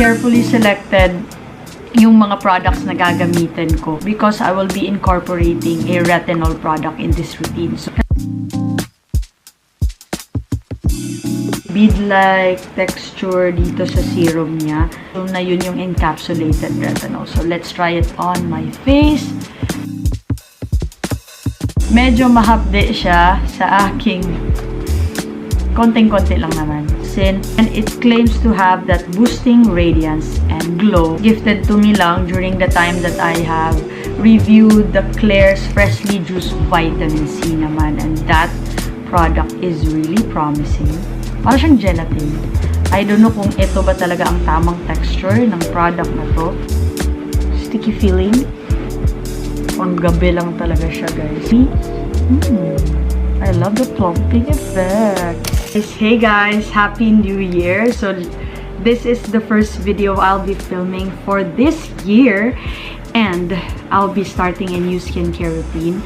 Carefully selected yung mga products na gagamitin ko because I will be incorporating a retinol product in this routine. So, bead-like texture dito sa serum niya. So, na yun yung encapsulated retinol. So, let's try it on my face. Medyo mahapde siya sa aking konting-konti lang naman. And it claims to have that boosting radiance and glow. Gifted to me lang during the time that I have reviewed the Klairs Freshly Juiced Vitamin C naman. And that product is really promising. Para siyang gelatin. I don't know kung ito ba talaga ang tamang texture ng product na to. Sticky feeling. Pang gabi lang talaga siya, guys. I love the plumping effect. Hey guys, Happy New Year! So, this is the first video I'll be filming for this year. And I'll be starting a new skincare routine.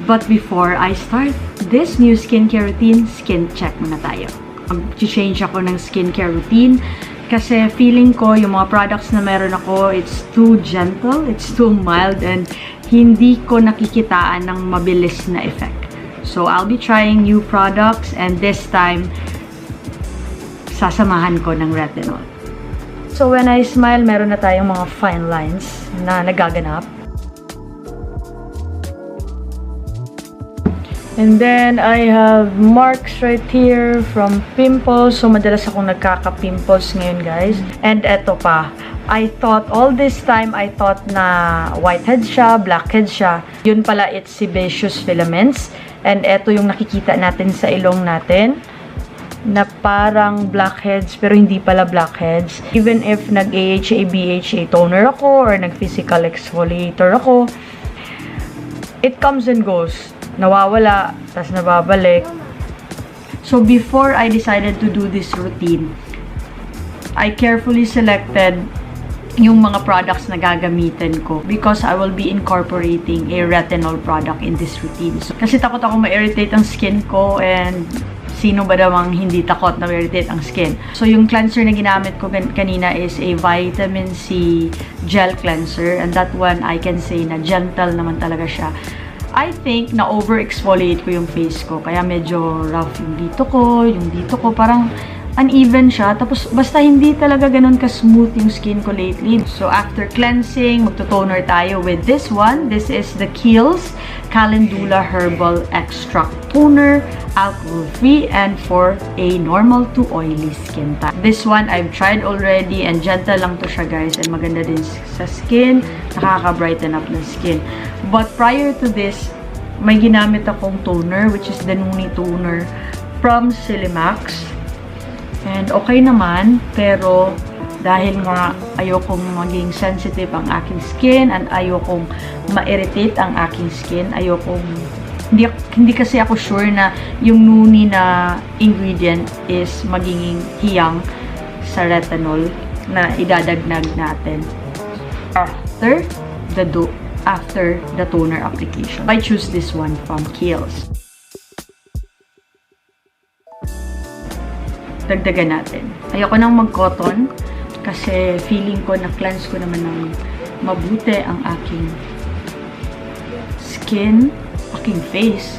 But before I start this new skincare routine, skin check muna tayo. Mag-change ako ng skincare routine kasi feeling ko yung mga products na meron ako, it's too gentle, it's too mild, and hindi ko nakikitaan ng mabilis na effect. So, I'll be trying new products and this time, sasamahan ko ng retinol. So, when I smile, meron na tayong mga fine lines na nagaganap. And then, I have marks right here from pimples. So, madalas akong nagkaka-pimples ngayon, guys. And eto pa. I thought, all this time, I thought na whitehead siya, blackhead siya. Yun pala, it's sebaceous filaments. And eto yung nakikita natin sa ilong natin. Na parang blackheads, pero hindi pala blackheads. Even if nag-AHA, BHA toner ako, or nag-physical exfoliator ako, it comes and goes. Nawawala, tas nababalik. So, before I decided to do this routine, I carefully selected yung mga products na gagamitin ko because I will be incorporating a retinol product in this routine. So, kasi takot ako ma-irritate ang skin ko, and sino ba namang hindi takot na ma-irritate ang skin. So, yung cleanser na ginamit ko kanina is a vitamin C gel cleanser, and that one I can say na gentle naman talaga siya. I think na over-exfoliate ko yung face ko, kaya medyo rough yung dito ko, parang uneven siya. Tapos, basta hindi talaga ganun ka-smooth yung skin ko lately. So, after cleansing, magto-toner tayo with this one. This is the Kiehl's Calendula Herbal Extract Toner, alcohol-free, and for a normal to oily skin type. This one, I've tried already, and gentle lang to siya, guys. And maganda din sa skin. Nakaka-brighten up ng skin. But prior to this, may ginamit akong toner, which is the Nuni Toner from Silimax. And okay naman, pero dahil nga ayokong maging sensitive ang aking skin and ayokong ma-irritate ang aking skin, hindi kasi ako sure na yung Nuni na ingredient is magiging hiyang sa retinol na idadagnag natin after the toner application. I choose this one from Kiehl's. Dagdagan natin. Ayoko nang mag-cotton kasi feeling ko na cleanse ko naman ng mabuti ang aking skin, aking face.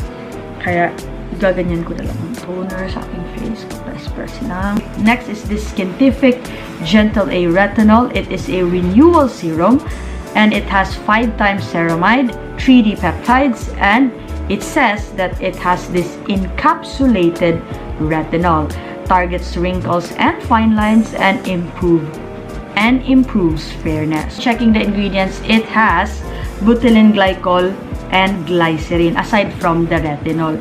Kaya gaganyan ko na lang ang toner sa aking face. Press lang. Next is this Skintific Gentle A Retinol. It is a renewal serum and it has 5 times ceramide, 3D peptides, and it says that it has this encapsulated retinol. Targets wrinkles and fine lines and improves fairness. Checking the ingredients, it has butylene glycol and glycerin aside from the retinol.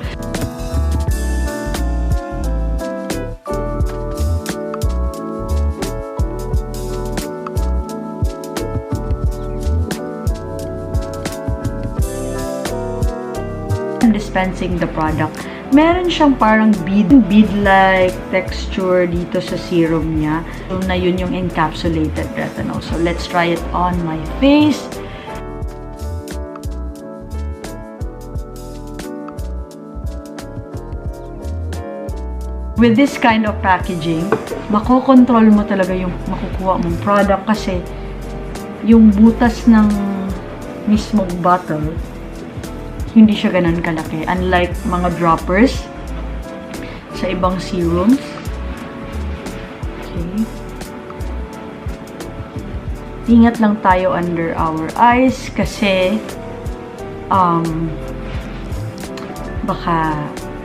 Dispensing the product, meron siyang parang bead-like texture dito sa serum niya. So, na yun yung encapsulated retinol. So, let's try it on my face. With this kind of packaging, makokontrol mo talaga yung makukuha mong product kasi yung butas ng mismong bottle, hindi siya ganun kalaki. Unlike mga droppers sa ibang serums. Okay. Ingat lang tayo under our eyes kasi baka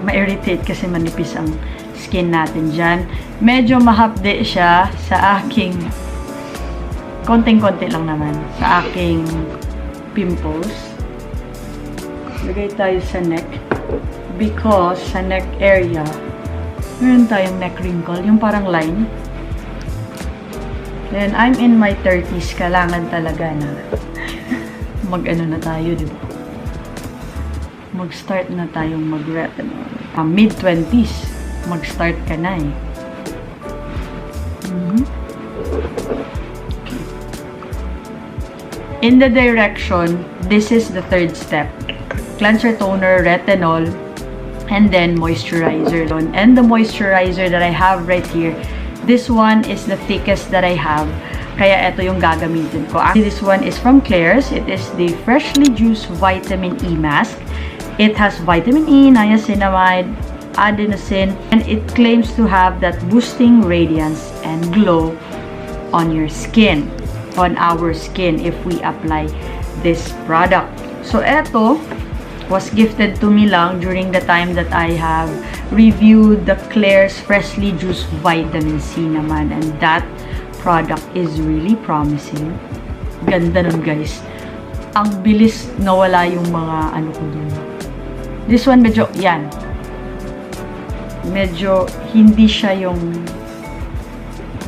ma-irritate kasi manipis ang skin natin dyan. Medyo mahapde siya sa aking konting-konti lang naman sa aking pimples. Lagay tayo sa neck because sa neck area meron tayong neck wrinkle, yung parang line. Then, I'm in my 30s. Kailangan talaga na mag-ano na tayo, di ba? Mag-start na tayong mag-retinol. Mid-20s, mag-start ka na eh. Okay. In the direction, this is the third step. Cleanser, toner, retinol, and then moisturizer. And the moisturizer that I have right here, this one is the thickest that I have. Kaya ito yung gagamitin ko. Actually, this one is from Klairs. It is the Freshly Juiced Vitamin E Mask. It has vitamin E, niacinamide, adenosine, and it claims to have that boosting radiance and glow on your skin, on our skin, if we apply this product. So, ito was gifted to me lang during the time that I have reviewed the Klairs Freshly Juiced Vitamin C naman. And that product is really promising. Ganda nun, guys. Ang bilis nawala yung mga ano ko dun. This one, medyo, yan. Medyo, hindi siya yung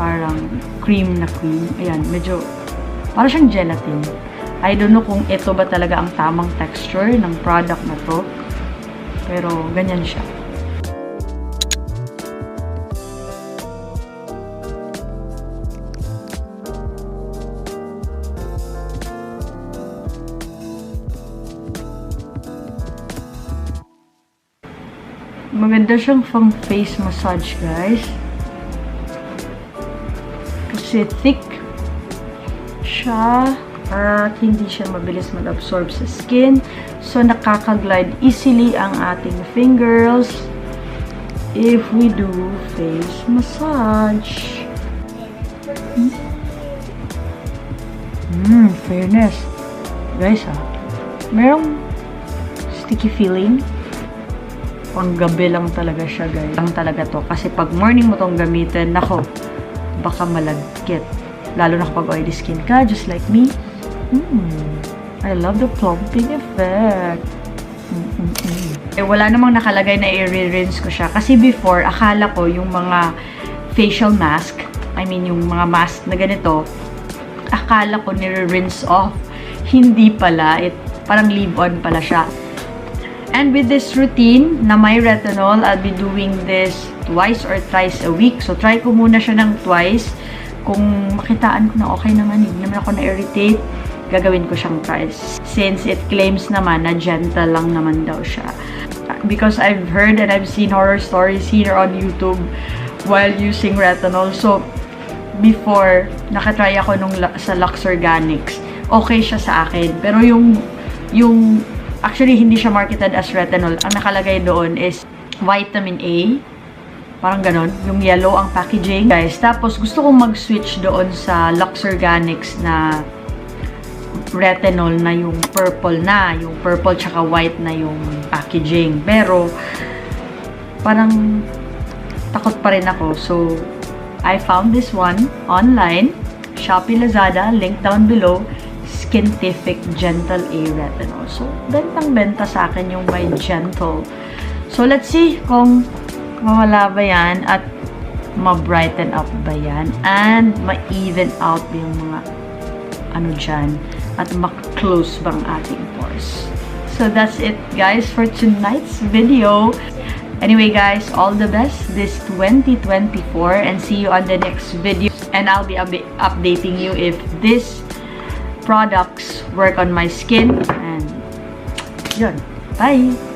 parang cream na cream. Ayan, medyo, parang siyang gelatin. I don't know kung ito ba talaga ang tamang texture ng product na to. Pero, ganyan siya. Maganda siyang pang face massage, guys. Kasi thick siya. At hindi siya mabilis mag-absorb sa skin. So, nakaka-glide easily ang ating fingers if we do face massage. Fairness. Guys, merong sticky feeling. Pang gabi lang talaga siya, guys. Lang talaga to. Kasi pag morning mo tong gamitin, nako, baka malagkit. Lalo na kapag oily skin ka, just like me. I love the plumping effect. Wala namang nakalagay na i-rinse ko siya. Kasi before, akala ko yung mga facial mask, I mean yung mga mask na ganito, akala ko nire-rinse off. Hindi pala. Parang leave-on pala siya. And with this routine na may retinol, I'll be doing this twice or thrice a week. So, try ko muna siya ng twice. Kung makitaan ko na okay naman, hindi naman ako na-irritate, gagawin ko siyang thrice. Since it claims naman na gentle lang naman daw siya. Because I've heard and I've seen horror stories here on YouTube while using retinol. So, before, nakatry ako nung sa Lux Organics. Okay siya sa akin. Pero actually, hindi siya marketed as retinol. Ang nakalagay doon is vitamin A. Parang ganon. Yung yellow ang packaging. Guys, tapos gusto kong mag-switch doon sa Lux Organics na retinol na yung purple na. Yung purple tsaka white na yung packaging. Pero, parang takot pa rin ako. So, I found this one online. Shopee, Lazada. Link down below. Skintific Gentle A Retinol. So, bentang-benta sa akin yung may gentle. So, let's see kung mawala ba yan at ma-brighten up ba yan and ma-even out yung mga ano dyan at ma-close bang ating pores. So, that's it, guys, for tonight's video. Anyway, guys, all the best this 2024 and see you on the next video. And I'll be updating you if this products work on my skin. And yun. Bye!